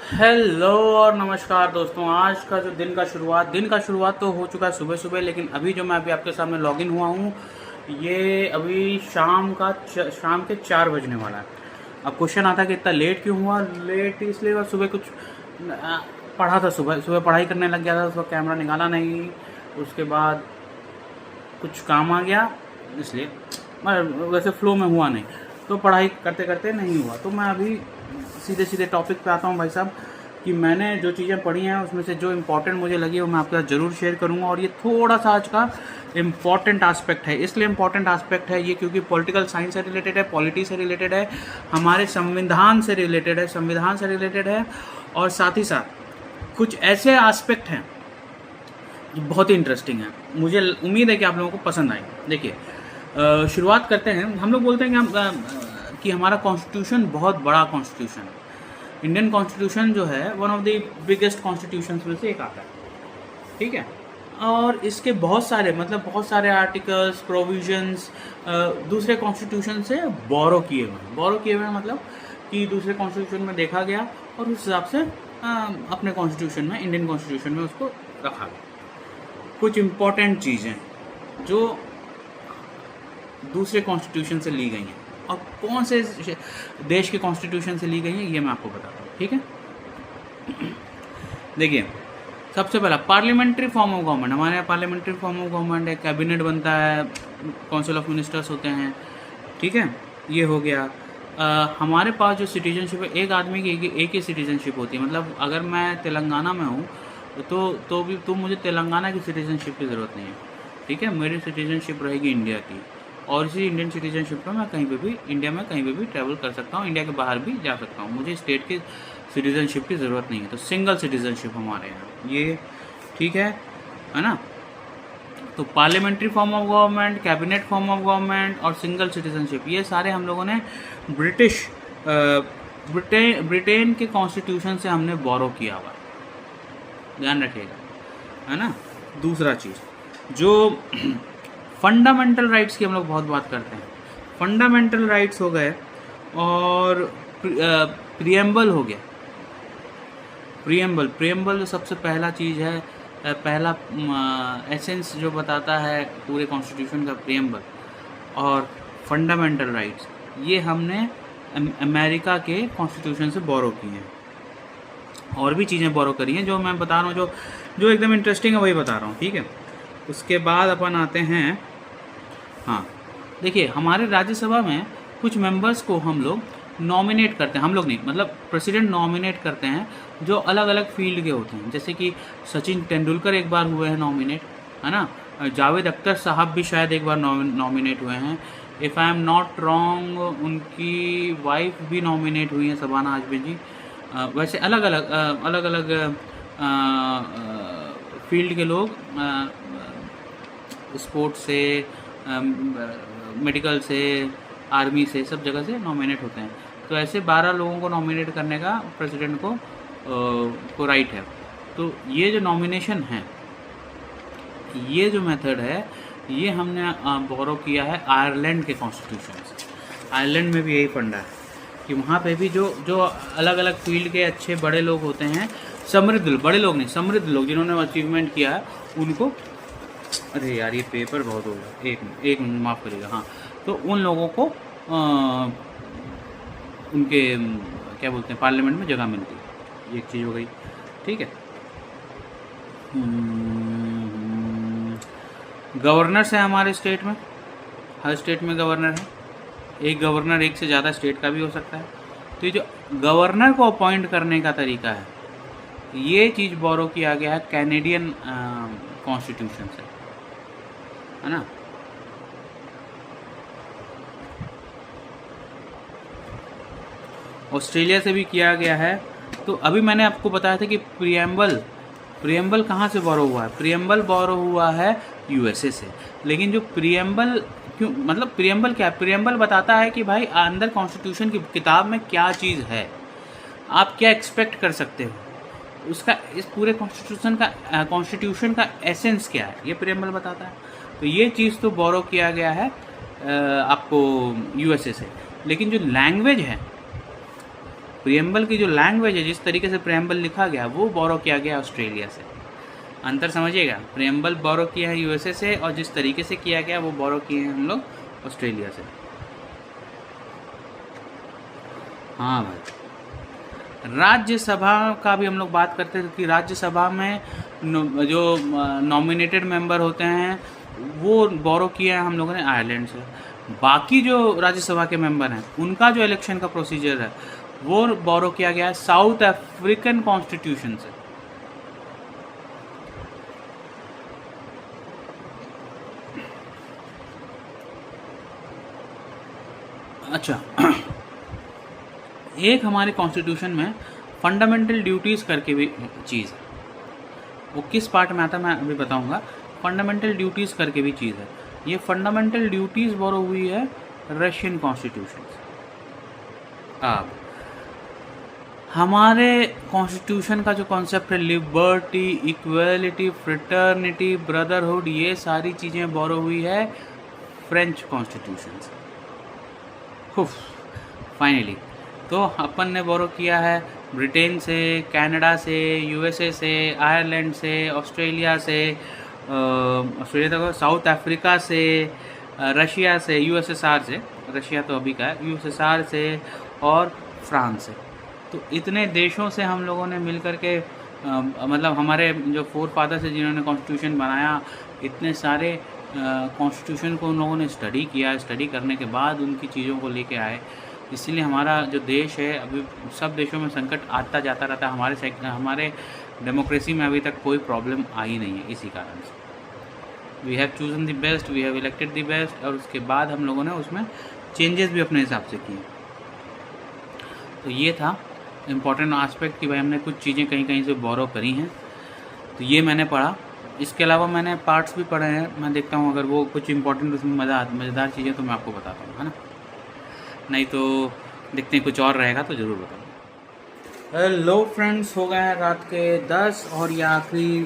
Hello और नमस्कार दोस्तों। आज का जो दिन का शुरुआत तो हो चुका है सुबह सुबह, लेकिन अभी जो मैं अभी आपके सामने लॉगिन हुआ हूँ, ये अभी शाम के 4 बजने वाला है। अब क्वेश्चन आता है कि इतना लेट क्यों हुआ। लेट इसलिए हुआ, सुबह कुछ पढ़ा था, सुबह सुबह पढ़ाई करने लग गया था, उसका कैमरा निकाला नहीं, उसके बाद कुछ काम आ गया, इसलिए मैं वैसे फ्लो में हुआ नहीं, तो पढ़ाई करते करते नहीं हुआ। तो मैं अभी सीधे सीधे टॉपिक पे आता हूँ भाई साहब, कि मैंने जो चीज़ें पढ़ी हैं उसमें से जो इम्पोर्टेंट मुझे लगी वो मैं आपके साथ ज़रूर शेयर करूँगा। और ये थोड़ा सा आज का इम्पॉर्टेंट आस्पेक्ट है, इसलिए इम्पॉर्टेंट आस्पेक्ट है ये क्योंकि पॉलिटिकल साइंस से रिलेटेड है, पॉलिटी से रिलेटेड है, हमारे संविधान से रिलेटेड है, और साथ ही साथ कुछ ऐसे आस्पेक्ट हैं जो बहुत ही इंटरेस्टिंग है। मुझे उम्मीद है कि आप लोगों को पसंद आए। देखिए, शुरुआत करते हैं। हम लोग बोलते हैं कि हमारा कॉन्स्टिट्यूशन बहुत बड़ा कॉन्स्टिट्यूशन है। इंडियन कॉन्स्टिट्यूशन जो है one of the biggest constitution में से एक आता है, ठीक है। और इसके बहुत सारे आर्टिकल्स, प्रोविजंस दूसरे कॉन्स्टिट्यूशन से बोरो किए हुए मतलब कि दूसरे कॉन्स्टिट्यूशन में देखा गया और उस हिसाब से अपने कॉन्स्टिट्यूशन में, इंडियन कॉन्स्टिट्यूशन में उसको रखा गया। कुछ इम्पोर्टेंट चीज़ें जो दूसरे कॉन्स्टिट्यूशन से ली गई हैं और कौन से देश के कॉन्स्टिट्यूशन से ली गई हैं, ये मैं आपको बताता हूँ, ठीक है। देखिए, सबसे पहला पार्लियामेंट्री फॉर्म ऑफ गवर्नमेंट। हमारे यहाँ पार्लियामेंट्री फॉर्म ऑफ गवर्नमेंट है, कैबिनेट बनता है, काउंसिल ऑफ मिनिस्टर्स होते हैं, ठीक है। ये हो गया। हमारे पास जो सिटीजनशिप है, एक आदमी की एक ही सिटीजनशिप होती है। मतलब अगर मैं तेलंगाना में हूँ तो मुझे तेलंगाना की सिटीजनशिप की ज़रूरत नहीं है, ठीक है। मेरी सिटीजनशिप रहेगी इंडिया की, और इसी इंडियन सिटीजनशिप पर मैं इंडिया में कहीं पे भी ट्रैवल कर सकता हूँ, इंडिया के बाहर भी जा सकता हूँ। मुझे स्टेट की सिटीजनशिप की ज़रूरत नहीं है। तो सिंगल सिटीजनशिप हमारे यहाँ ये ठीक है ना। तो parliamentary form of government, cabinet form of government और सिंगल सिटीजनशिप, ये सारे हम लोगों ने ब्रिटेन के कॉन्स्टिट्यूशन से हमने बोरो किया हुआ, ध्यान रखिएगा, है ना। दूसरा चीज़, जो फंडामेंटल राइट्स की हम लोग बहुत बात करते हैं, फंडामेंटल राइट्स हो गए और प्रियम्बल हो गया। प्रियम्बल जो सबसे पहला चीज़ है, पहला एसेंस जो बताता है पूरे कॉन्स्टिट्यूशन का, प्रियम्बल और फंडामेंटल राइट्स, ये हमने अमेरिका के कॉन्स्टिट्यूशन से बोरो किए हैं। और भी चीज़ें बोरो करी हैं जो मैं बता रहा हूँ, जो एकदम इंटरेस्टिंग है वही बता रहा हूँ, ठीक है। उसके बाद अपन आते हैं, हाँ देखिए, हमारे राज्यसभा में कुछ मेंबर्स को हम लोग नॉमिनेट करते हैं, हम लोग नहीं मतलब प्रेसिडेंट नॉमिनेट करते हैं, जो अलग अलग फील्ड के होते हैं। जैसे कि सचिन तेंदुलकर एक बार हुए हैं नॉमिनेट, है ना। जावेद अख्तर साहब भी शायद एक बार नॉमिनेट हुए हैं। If I am not wrong, उनकी वाइफ भी नॉमिनेट हुई हैं, शबाना आजमी जी। वैसे अलग अलग फील्ड के लोग, स्पोर्ट्स से, मेडिकल से, आर्मी से, सब जगह से नॉमिनेट होते हैं। तो ऐसे 12 लोगों को नॉमिनेट करने का प्रेसिडेंट को राइट है। तो ये जो नॉमिनेशन है, ये जो मेथड है, ये हमने बोरो किया है आयरलैंड के कॉन्स्टिट्यूशन से। आयरलैंड में भी यही फंडा है कि वहाँ पे भी जो अलग अलग फील्ड के अच्छे बड़े लोग होते हैं, समृद्ध लोग जिन्होंने अचीवमेंट किया है, उनको, अरे यार ये पेपर बहुत हो गया, एक मिनट माफ़ करिएगा, हाँ। तो उन लोगों को उनके क्या बोलते हैं, पार्लियामेंट में जगह मिलती है। ये एक चीज़ हो गई, ठीक है। गवर्नर्स है हमारे स्टेट में, हर स्टेट में गवर्नर है। एक गवर्नर एक से ज़्यादा स्टेट का भी हो सकता है। तो ये जो गवर्नर को अपॉइंट करने का तरीका है, ये चीज़ बोरो किया गया है कैनेडियन कॉन्स्टिट्यूशन से, है ना। ऑस्ट्रेलिया से भी किया गया है। तो अभी मैंने आपको बताया था कि प्रियम्बल कहाँ से बोरो हुआ है। प्रियम्बल बोरो हुआ है यूएसए से। लेकिन जो प्रियम्बल क्यों, मतलब प्रियम्बल क्या है? प्रियम्बल बताता है कि भाई अंदर कॉन्स्टिट्यूशन की किताब में क्या चीज़ है, आप क्या एक्सपेक्ट कर सकते हो, उसका इस पूरे कॉन्स्टिट्यूशन का एसेंस क्या है, ये प्रियम्बल बताता है। तो ये चीज़ तो बोरो किया गया है आपको यूएसए से। लेकिन जो लैंग्वेज है प्रियम्बल की जो लैंग्वेज है, जिस तरीके से प्रियम्बल लिखा गया वो बोरो किया गया ऑस्ट्रेलिया से। अंतर समझिएगा, प्रियम्बल बोरो किया है यूएसए से और जिस तरीके से किया गया वो बोरो किए हैं हम लोग ऑस्ट्रेलिया से। हाँ भाई, राज्यसभा का भी हम लोग बात करते थे कि राज्यसभा में जो नॉमिनेटेड मेंबर होते हैं वो बोरो किए हैं हम लोगों ने आयरलैंड से। बाकी जो राज्यसभा के मेंबर हैं उनका जो इलेक्शन का प्रोसीजर है वो बोरो किया गया है साउथ अफ्रीकन कॉन्स्टिट्यूशन से। अच्छा, एक हमारे कॉन्स्टिट्यूशन में फंडामेंटल ड्यूटीज़ करके भी चीज़ है, वो किस पार्ट में आता है मैं अभी बताऊंगा। फंडामेंटल ड्यूटीज़ करके भी चीज़ है, ये फंडामेंटल ड्यूटीज़ बोरो हुई है रशियन कॉन्स्टिट्यूशन से। अब हमारे कॉन्स्टिट्यूशन का जो कॉन्सेप्ट है लिबर्टी, इक्वलिटी, फ्रेटर्निटी, ब्रदरहुड, ये सारी चीज़ें बोरो हुई है फ्रेंच कॉन्स्टिट्यूशन से। फाइनली तो अपन ने बोरो किया है ब्रिटेन से, कनाडा से, यूएसए से, आयरलैंड से, ऑस्ट्रेलिया से, ऑस्ट्रेलिया तक, साउथ अफ्रीका से, रशिया से, यूएसएसआर से, रशिया तो अभी का है, यूएसएसआर से और फ्रांस से। तो इतने देशों से हम लोगों ने मिल कर के मतलब हमारे जो फोर फादर्स है जिन्होंने कॉन्स्टिट्यूशन बनाया, इतने सारे कॉन्स्टिट्यूशन को उन लोगों ने स्टडी किया। स्टडी करने के बाद उनकी चीज़ों को लेके आए, इसीलिए हमारा जो देश है अभी सब देशों में संकट आता जाता रहता है, हमारे डेमोक्रेसी में अभी तक कोई प्रॉब्लम आई नहीं है। इसी कारण से we have chosen the best, we have elected the best, और उसके बाद हम लोगों ने उसमें चेंजेस भी अपने हिसाब से किए। तो ये था इम्पॉर्टेंट एस्पेक्ट कि भाई हमने कुछ चीज़ें कहीं कहीं से बोरो करी हैं, तो ये मैंने पढ़ा। इसके अलावा मैंने पार्ट्स भी पढ़े हैं, मैं देखता हूँ अगर वो कुछ इंपॉर्टेंट उसमें मज़ेदार चीज़ें तो मैं आपको बताता हूँ, है ना। नहीं तो देखते हैं कुछ और रहेगा तो ज़रूर बताऊँगा। हेलो फ्रेंड्स, हो गए हैं रात के 10 और ये आखिरी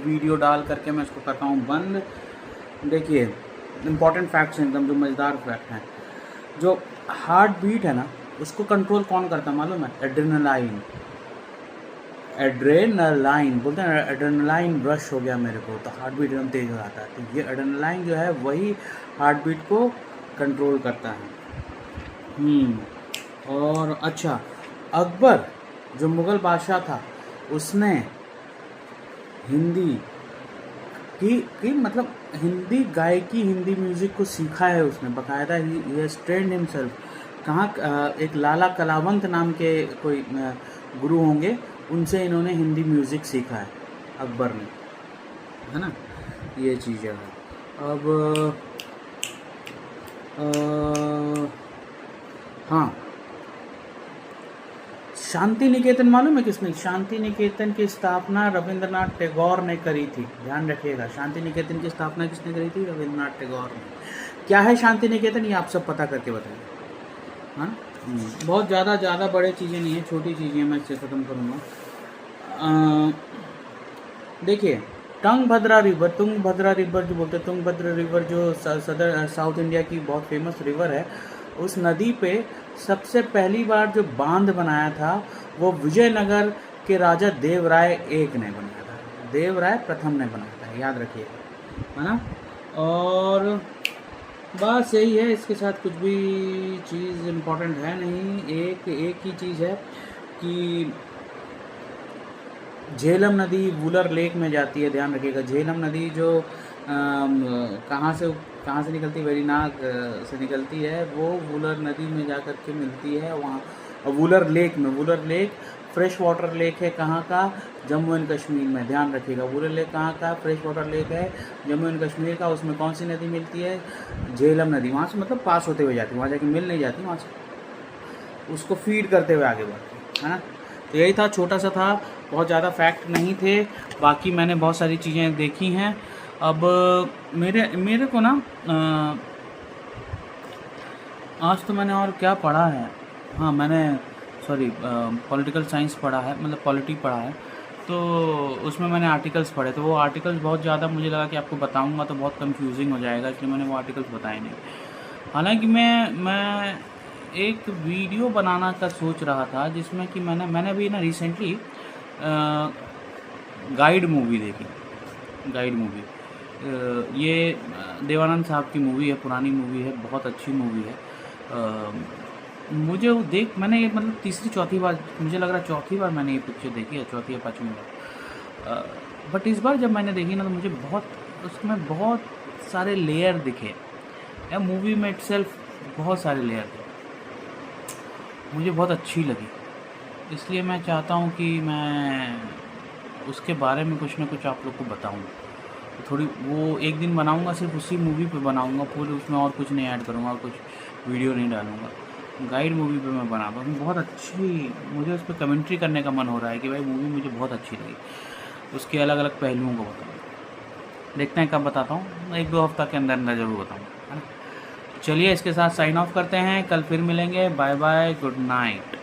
वीडियो डाल करके मैं इसको करता हूँ बंद। देखिए इम्पॉर्टेंट फैक्ट्स हैं एकदम, जो मज़ेदार फैक्ट हैं। जो हार्ट बीट है ना उसको कंट्रोल कौन करता है मालूम है? एड्रेनालाइन। एड्रेनालाइन बोलते हैं, एड्रेनालाइन रश हो गया मेरे को तो हार्ट बीट एकदम तेज़ हो जाता है। तो ये एड्रेनालाइन जो है वही हार्ट बीट को कंट्रोल करता है। और अच्छा, अकबर जो मुग़ल बादशाह था उसने हिंदी की मतलब हिंदी गायकी, हिंदी म्यूज़िक को सीखा है उसने बाकायदा। He has trained himself. कहाँ एक लाला कलावंत नाम के कोई गुरु होंगे, उनसे इन्होंने हिंदी म्यूज़िक सीखा है अकबर ने, है ना। ये चीज़ है। अब हाँ, शांति निकेतन मालूम है किसने? शांति निकेतन की स्थापना रविंद्रनाथ टैगोर ने करी थी। ध्यान रखिएगा, शांति निकेतन की स्थापना किसने करी थी? रविंद्रनाथ टैगोर ने। क्या है शांति निकेतन, ये आप सब पता करके बताइए, हाँ। बहुत ज़्यादा बड़े चीज़ें नहीं है, छोटी चीज़ें मैं इससे ख़त्म करूँगा। देखिए तुंगभद्रा रिवर जो बोलते हैं, तुंगभद्रा रिवर जो साउथ इंडिया की बहुत फेमस रिवर है, उस नदी पे सबसे पहली बार जो बांध बनाया था वो विजयनगर के राजा देवराय एक ने बनाया था। देवराय प्रथम ने बनाया था, याद रखिएगा, है ना। और बस यही है, इसके साथ कुछ भी चीज़ इम्पोर्टेंट है नहीं। एक ही चीज़ है कि झेलम नदी वुलर लेक में जाती है, ध्यान रखिएगा। झेलम नदी जो कहाँ से निकलती है? वेरीनाग से निकलती है, वो वुलर नदी में जा कर के मिलती है वहाँ। Wular lake fresh water lake है, कहाँ का? जम्मू एंड कश्मीर में। ध्यान रखिएगा, वुलर लेक कहाँ का? फ्रेश वाटर लेक है जम्मू एंड कश्मीर का। उसमें कौन सी नदी मिलती है? झेलम नदी। वहाँ से मतलब पास होते हुए जाती है, वहाँ जाके मिल नहीं जाती, वहाँ से उसको फीड करते हुए आगे बढ़ती है ना। तो यही था, छोटा सा था, बहुत ज़्यादा फैक्ट नहीं थे। बाकी मैंने बहुत सारी चीज़ें देखी हैं। अब मेरे को ना आज तो मैंने और क्या पढ़ा है, हाँ मैंने पॉलिटिकल साइंस पढ़ा है, मतलब पॉलिटी पढ़ा है। तो उसमें मैंने आर्टिकल्स पढ़े, तो वो आर्टिकल्स बहुत ज़्यादा मुझे लगा कि आपको बताऊंगा तो बहुत कंफ्यूजिंग हो जाएगा, इसलिए मैंने वो आर्टिकल्स बताए नहीं। हालांकि मैं एक वीडियो बनाना का सोच रहा था जिसमें कि मैंने अभी ना रिसेंटली गाइड मूवी देखी। गाइड मूवी ये देवानंद साहब की मूवी है, पुरानी मूवी है, बहुत अच्छी मूवी है। मुझे वो मैंने ये मतलब तीसरी चौथी बार, मुझे लग रहा है चौथी बार मैंने ये पिक्चर देखी है, चौथी या पाँचवीं बार। बट इस बार जब मैंने देखी ना तो मुझे उसमें बहुत सारे लेयर दिखे। या मूवी में इटसेल्फ बहुत सारे लेयर थे, मुझे बहुत अच्छी लगी। इसलिए मैं चाहता हूँ कि मैं उसके बारे में कुछ ना कुछ आप लोग को बताऊँ। थोड़ी वो एक दिन बनाऊँगा, सिर्फ उसी मूवी पे बनाऊँगा पूरे, उसमें और कुछ नहीं ऐड करूँगा, कुछ वीडियो नहीं डालूँगा। गाइड मूवी पे मैं बनाता हूँ, बहुत अच्छी, मुझे उस पर कमेंट्री करने का मन हो रहा है कि भाई मूवी मुझे बहुत अच्छी लगी, उसके अलग अलग पहलुओं को बताऊँ। देखते हैं कब बताता हूँ, 1-2 हफ्ता के अंदर अंदर ज़रूर बताऊँ, है ना। चलिए इसके साथ साइन ऑफ करते हैं, कल फिर मिलेंगे। Bye bye, good night.